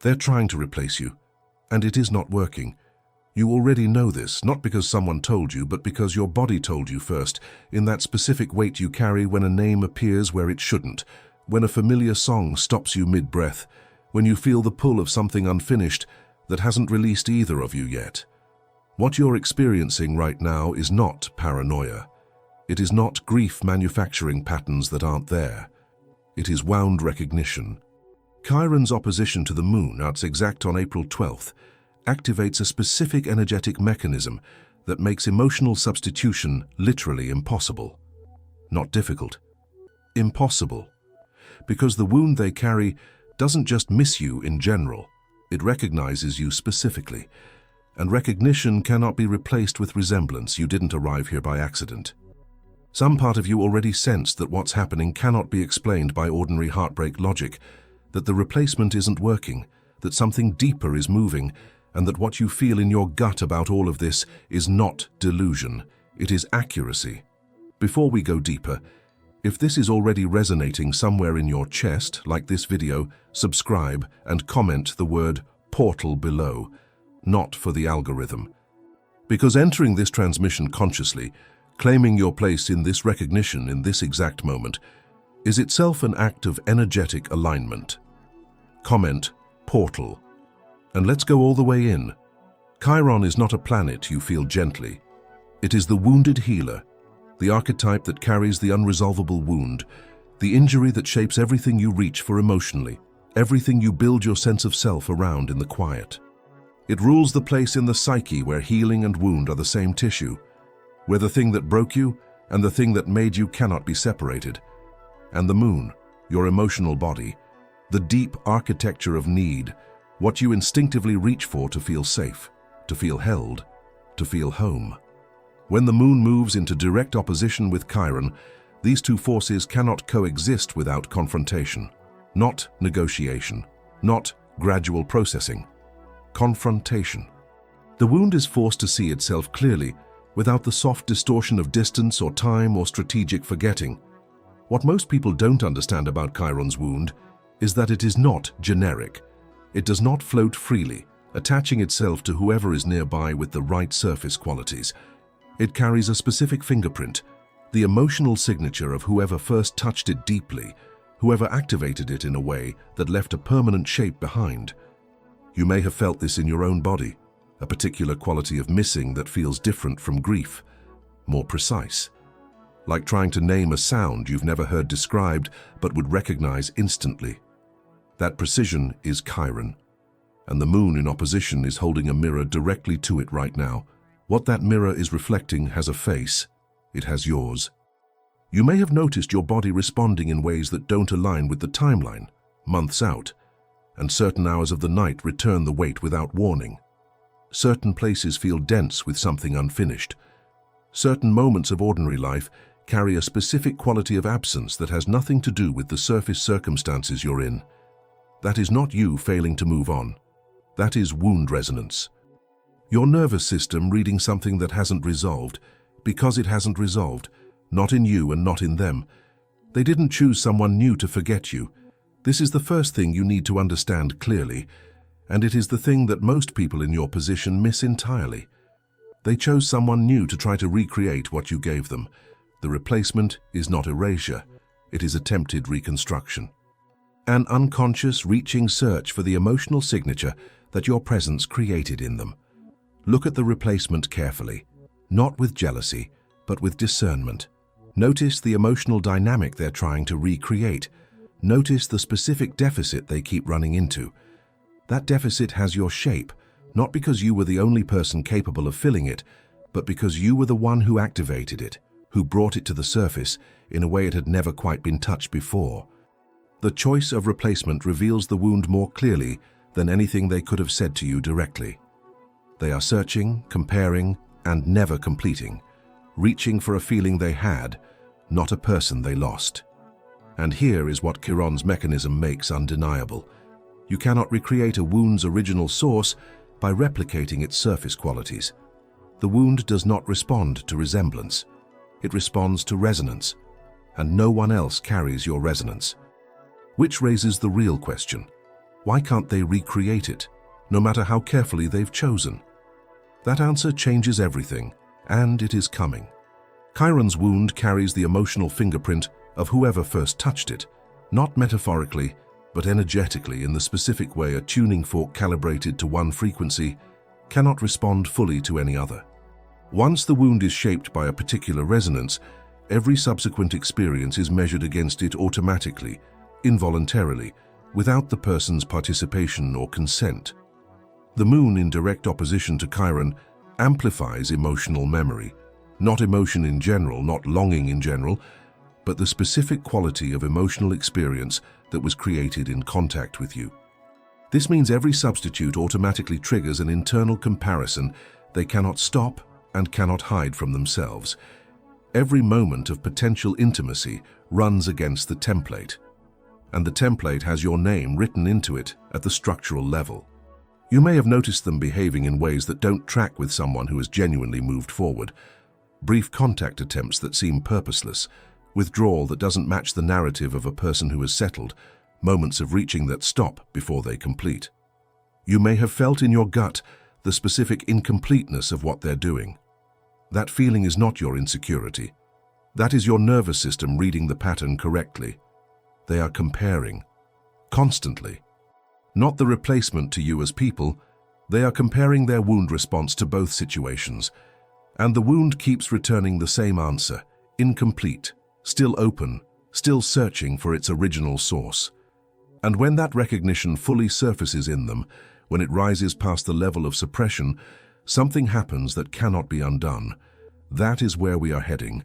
They're trying to replace you, and it is not working. You already know this, not because someone told you, but because your body told you first, in that specific weight you carry when a name appears where it shouldn't, when a familiar song stops you mid-breath, when you feel the pull of something unfinished that hasn't released either of you yet. What you're experiencing right now is not paranoia. It is not grief manufacturing patterns that aren't there. It is wound recognition. Chiron's opposition to the moon, its exact on April 12th, activates a specific energetic mechanism that makes emotional substitution literally impossible. Not difficult. Impossible. Because the wound they carry doesn't just miss you in general, it recognizes you specifically. And recognition cannot be replaced with resemblance. You didn't arrive here by accident. Some part of you already sensed that what's happening cannot be explained by ordinary heartbreak logic, that the replacement isn't working, that something deeper is moving, and that what you feel in your gut about all of this is not delusion, it is accuracy. Before we go deeper, if this is already resonating somewhere in your chest, like this video, subscribe and comment the word portal below, not for the algorithm. Because entering this transmission consciously, claiming your place in this recognition in this exact moment, is itself an act of energetic alignment. Comment portal. And let's go all the way in. Chiron is not a planet you feel gently. It is the wounded healer, the archetype that carries the unresolvable wound, the injury that shapes everything you reach for emotionally, everything you build your sense of self around in the quiet. It rules the place in the psyche where healing and wound are the same tissue, where the thing that broke you and the thing that made you cannot be separated. And the moon, your emotional body, the deep architecture of need, what you instinctively reach for to feel safe, to feel held, to feel home. When the moon moves into direct opposition with Chiron, these two forces cannot coexist without confrontation. Not negotiation, not gradual processing. Confrontation. The wound is forced to see itself clearly, without the soft distortion of distance or time or strategic forgetting. What most people don't understand about Chiron's wound is that it is not generic. It does not float freely, attaching itself to whoever is nearby with the right surface qualities. It carries a specific fingerprint, the emotional signature of whoever first touched it deeply, whoever activated it in a way that left a permanent shape behind. You may have felt this in your own body, a particular quality of missing that feels different from grief, more precise. Like trying to name a sound you've never heard described but would recognize instantly. That precision is Chiron, and the moon in opposition is holding a mirror directly to it right now. What that mirror is reflecting has a face. It has yours. You may have noticed your body responding in ways that don't align with the timeline, months out, and certain hours of the night return the weight without warning. Certain places feel dense with something unfinished. Certain moments of ordinary life carry a specific quality of absence that has nothing to do with the surface circumstances you're in. That is not you failing to move on. That is wound resonance. Your nervous system reading something that hasn't resolved, because it hasn't resolved, not in you and not in them. They didn't choose someone new to forget you. This is the first thing you need to understand clearly, and it is the thing that most people in your position miss entirely. They chose someone new to try to recreate what you gave them. The replacement is not erasure, it is attempted reconstruction. An unconscious, reaching search for the emotional signature that your presence created in them. Look at the replacement carefully, not with jealousy, but with discernment. Notice the emotional dynamic they're trying to recreate. Notice the specific deficit they keep running into. That deficit has your shape, not because you were the only person capable of filling it, but because you were the one who activated it, who brought it to the surface in a way it had never quite been touched before. The choice of replacement reveals the wound more clearly than anything they could have said to you directly. They are searching, comparing, and never completing, reaching for a feeling they had, not a person they lost. And here is what Chiron's mechanism makes undeniable. You cannot recreate a wound's original source by replicating its surface qualities. The wound does not respond to resemblance. It responds to resonance, and no one else carries your resonance. Which raises the real question. Why can't they recreate it, no matter how carefully they've chosen? That answer changes everything, and it is coming. CHIRON's wound carries the emotional fingerprint of whoever first touched it, not metaphorically, but energetically, in the specific way a tuning fork calibrated to one frequency cannot respond fully to any other. Once the wound is shaped by a particular resonance, every subsequent experience is measured against it automatically, involuntarily, without the person's participation or consent. The moon, in direct opposition to CHIRON, amplifies emotional memory. Not emotion in general, not longing in general, but the specific quality of emotional experience that was created in contact with you. This means every substitute automatically triggers an internal comparison they cannot stop and cannot hide from themselves. Every moment of potential intimacy runs against the template, and the template has your name written into it at the structural level. You may have noticed them behaving in ways that don't track with someone who has genuinely moved forward. Brief contact attempts that seem purposeless, withdrawal that doesn't match the narrative of a person who has settled, moments of reaching that stop before they complete. You may have felt in your gut the specific incompleteness of what they're doing. That feeling is not your insecurity. That is your nervous system reading the pattern correctly. They are comparing, constantly. Not the replacement to you as people, they are comparing their wound response to both situations. And the wound keeps returning the same answer, incomplete, still open, still searching for its original source. And when that recognition fully surfaces in them, when it rises past the level of suppression, something happens that cannot be undone. That is where we are heading.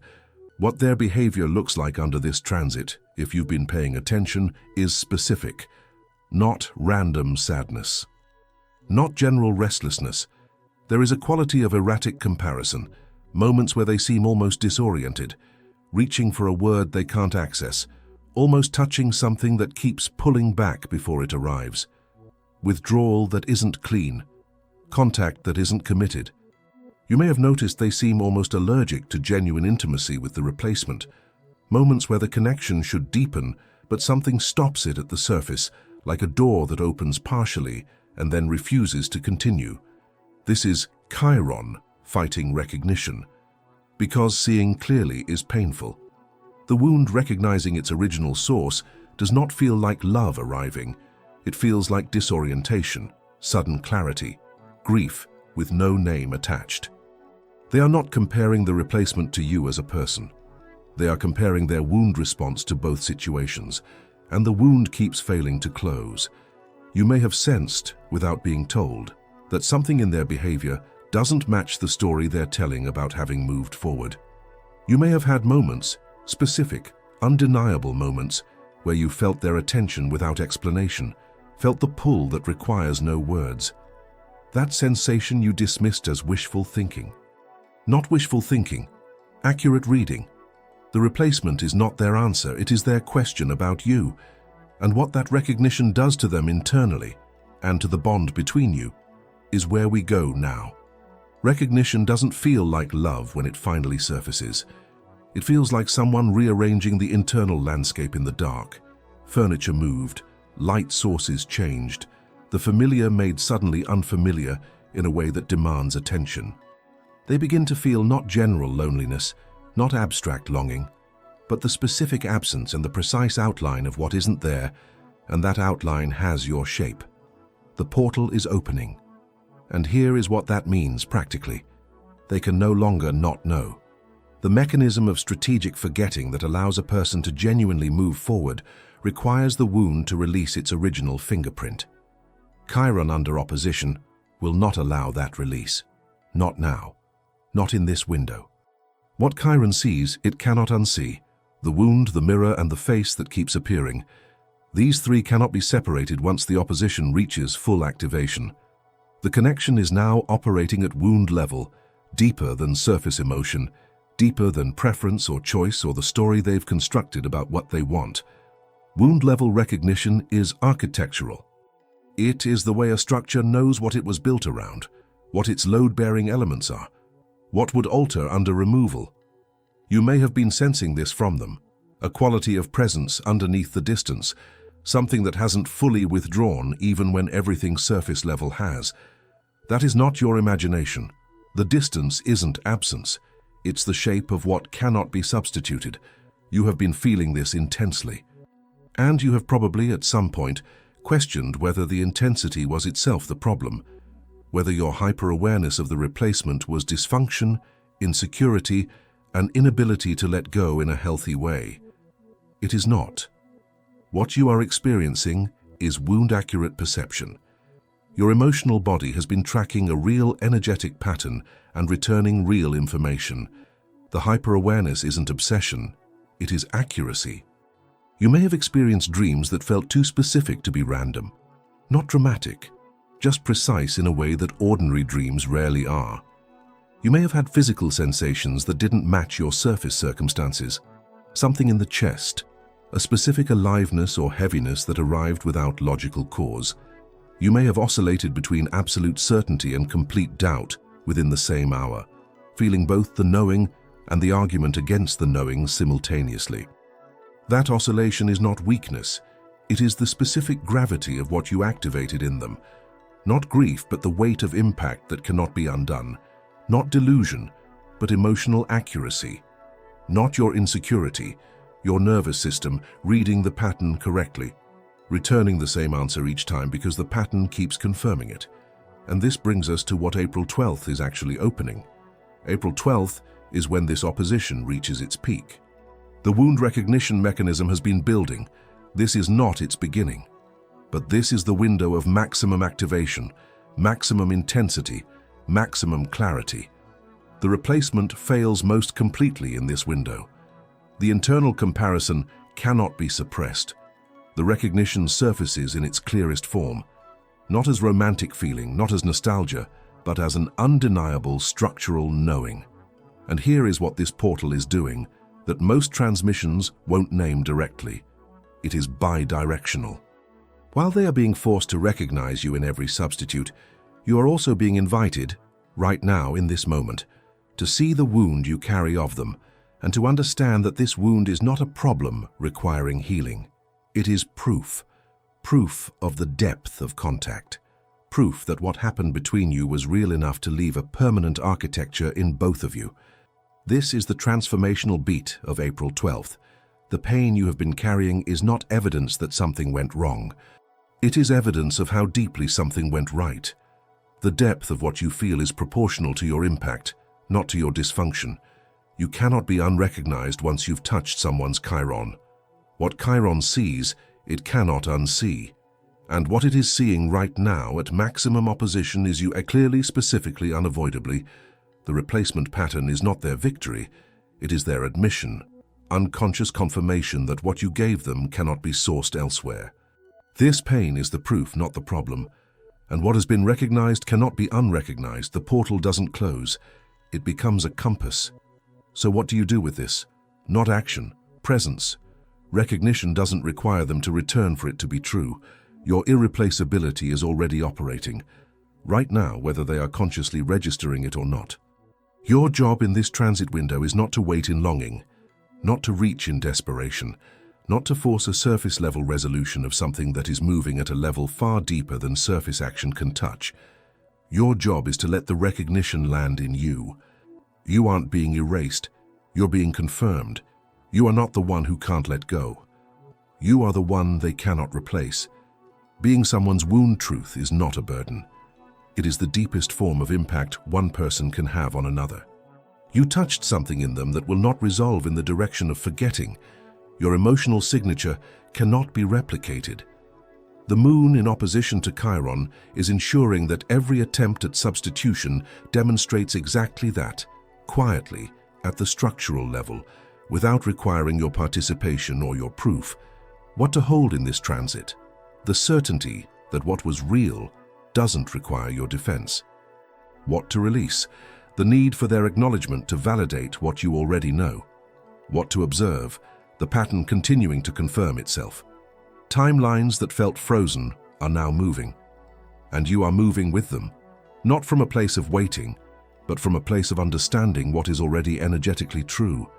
What their behavior looks like under this transit, if you've been paying attention, is specific, not random sadness, not general restlessness. There is a quality of erratic comparison, moments where they seem almost disoriented, reaching for a word they can't access, almost touching something that keeps pulling back before it arrives. Withdrawal that isn't clean, contact that isn't committed. You may have noticed they seem almost allergic to genuine intimacy with the replacement, moments where the connection should deepen, but something stops it at the surface, like a door that opens partially and then refuses to continue. This is CHIRON fighting recognition, because seeing clearly is painful. The wound recognizing its original source does not feel like love arriving. It feels like disorientation, sudden clarity, grief with no name attached. They are not comparing the replacement to you as a person. They are comparing their wound response to both situations, and the wound keeps failing to close. You may have sensed, without being told, that something in their behavior doesn't match the story they're telling about having moved forward. You may have had moments, specific, undeniable moments, where you felt their attention without explanation, felt the pull that requires no words. That sensation you dismissed as wishful thinking. Not wishful thinking, accurate reading. The replacement is not their answer, it is their question about you, and what that recognition does to them internally, and to the bond between you, is where we go now. Recognition doesn't feel like love when it finally surfaces. It feels like someone rearranging the internal landscape in the dark. Furniture moved, light sources changed, the familiar made suddenly unfamiliar in a way that demands attention. They begin to feel not general loneliness, not abstract longing, but the specific absence and the precise outline of what isn't there, and that outline has your shape. The portal is opening. And here is what that means practically. They can no longer not know. The mechanism of strategic forgetting that allows a person to genuinely move forward requires the wound to release its original fingerprint. CHIRON under opposition will not allow that release. Not now. Not in this window. What CHIRON sees, it cannot unsee. The wound, the mirror, and the face that keeps appearing. These three cannot be separated once the opposition reaches full activation. The connection is now operating at wound level, deeper than surface emotion, deeper than preference or choice or the story they've constructed about what they want. Wound-level recognition is architectural. It is the way a structure knows what it was built around, what its load-bearing elements are, what would alter under removal. You may have been sensing this from them, a quality of presence underneath the distance, something that hasn't fully withdrawn even when everything surface level has. That is not your imagination. The distance isn't absence. It's the shape of what cannot be substituted. You have been feeling this intensely. And you have probably, at some point, questioned whether the intensity was itself the problem, whether your hyper-awareness of the replacement was dysfunction, insecurity, an inability to let go in a healthy way. It is not. What you are experiencing is wound-accurate perception. Your emotional body has been tracking a real energetic pattern and returning real information. The hyper-awareness isn't obsession, it is accuracy. You may have experienced dreams that felt too specific to be random, not dramatic, just precise in a way that ordinary dreams rarely are. You may have had physical sensations that didn't match your surface circumstances, something in the chest, a specific aliveness or heaviness that arrived without logical cause. You may have oscillated between absolute certainty and complete doubt within the same hour, feeling both the knowing and the argument against the knowing simultaneously. That oscillation is not weakness, it is the specific gravity of what you activated in them. Not grief, but the weight of impact that cannot be undone. Not delusion, but emotional accuracy. Not your insecurity, your nervous system reading the pattern correctly, returning the same answer each time because the pattern keeps confirming it. And this brings us to what April 12th is actually opening. April 12th is when this opposition reaches its peak. The wound recognition mechanism has been building. This is not its beginning. But this is the window of maximum activation, maximum intensity, maximum clarity. The replacement fails most completely in this window. The internal comparison cannot be suppressed. The recognition surfaces in its clearest form, not as romantic feeling, not as nostalgia, but as an undeniable structural knowing. And here is what this portal is doing, that most transmissions won't name directly. It is bidirectional. While they are being forced to recognize you in every substitute, you are also being invited, right now in this moment, to see the wound you carry of them, and to understand that this wound is not a problem requiring healing. It is proof of the depth of contact, proof that what happened between you was real enough to leave a permanent architecture in both of you. This is the transformational beat of April 12th. The pain you have been carrying is not evidence that something went wrong. It is evidence of how deeply something went right. The depth of what you feel is proportional to your impact, not to your dysfunction. You cannot be unrecognized once you've touched someone's CHIRON. What CHIRON sees, it cannot unsee. And what it is seeing right now at maximum opposition is you clearly, specifically, unavoidably. The replacement pattern is not their victory, it is their admission, unconscious confirmation that what you gave them cannot be sourced elsewhere. This pain is the proof, not the problem. And what has been recognized cannot be unrecognized. The portal doesn't close. It becomes a compass. So what do you do with this? Not action, presence. Recognition doesn't require them to return for it to be true. Your irreplaceability is already operating, right now, whether they are consciously registering it or not. Your job in this transit window is not to wait in longing, not to reach in desperation, not to force a surface-level resolution of something that is moving at a level far deeper than surface action can touch. Your job is to let the recognition land in you. You aren't being erased, you're being confirmed. You are not the one who can't let go. You are the one they cannot replace. Being someone's wound truth is not a burden. It is the deepest form of impact one person can have on another. You touched something in them that will not resolve in the direction of forgetting. Your emotional signature cannot be replicated. The moon, in opposition to CHIRON, is ensuring that every attempt at substitution demonstrates exactly that, quietly, at the structural level, without requiring your participation or your proof. What to hold in this transit? The certainty that what was real doesn't require your defense. What to release? The need for their acknowledgement to validate what you already know. What to observe? The pattern continuing to confirm itself. Timelines that felt frozen are now moving. And you are moving with them, not from a place of waiting, but from a place of understanding what is already energetically true,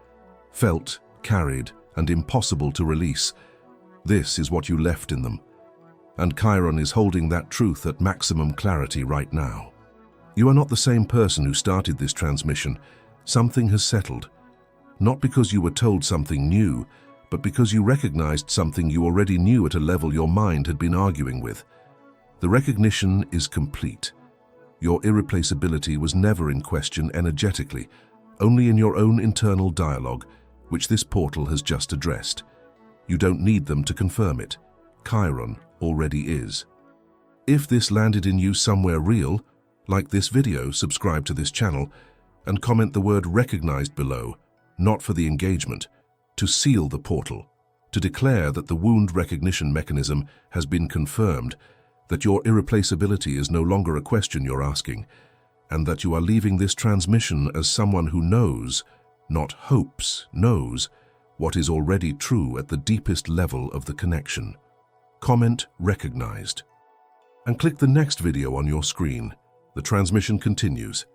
felt, carried, and impossible to release. This is what you left in them. And Chiron is holding that truth at maximum clarity right now. You are not the same person who started this transmission. Something has settled. Not because you were told something new, but because you recognized something you already knew at a level your mind had been arguing with. The recognition is complete. Your irreplaceability was never in question energetically, only in your own internal dialogue, which this portal has just addressed. You don't need them to confirm it. Chiron already is. If this landed in you somewhere real, like this video, subscribe to this channel, and comment the word recognized below, not for the engagement, to seal the portal, to declare that the wound recognition mechanism has been confirmed, that your irreplaceability is no longer a question you're asking, and that you are leaving this transmission as someone who knows, not hopes, knows, what is already true at the deepest level of the connection. Comment recognized. And click the next video on your screen. The transmission continues.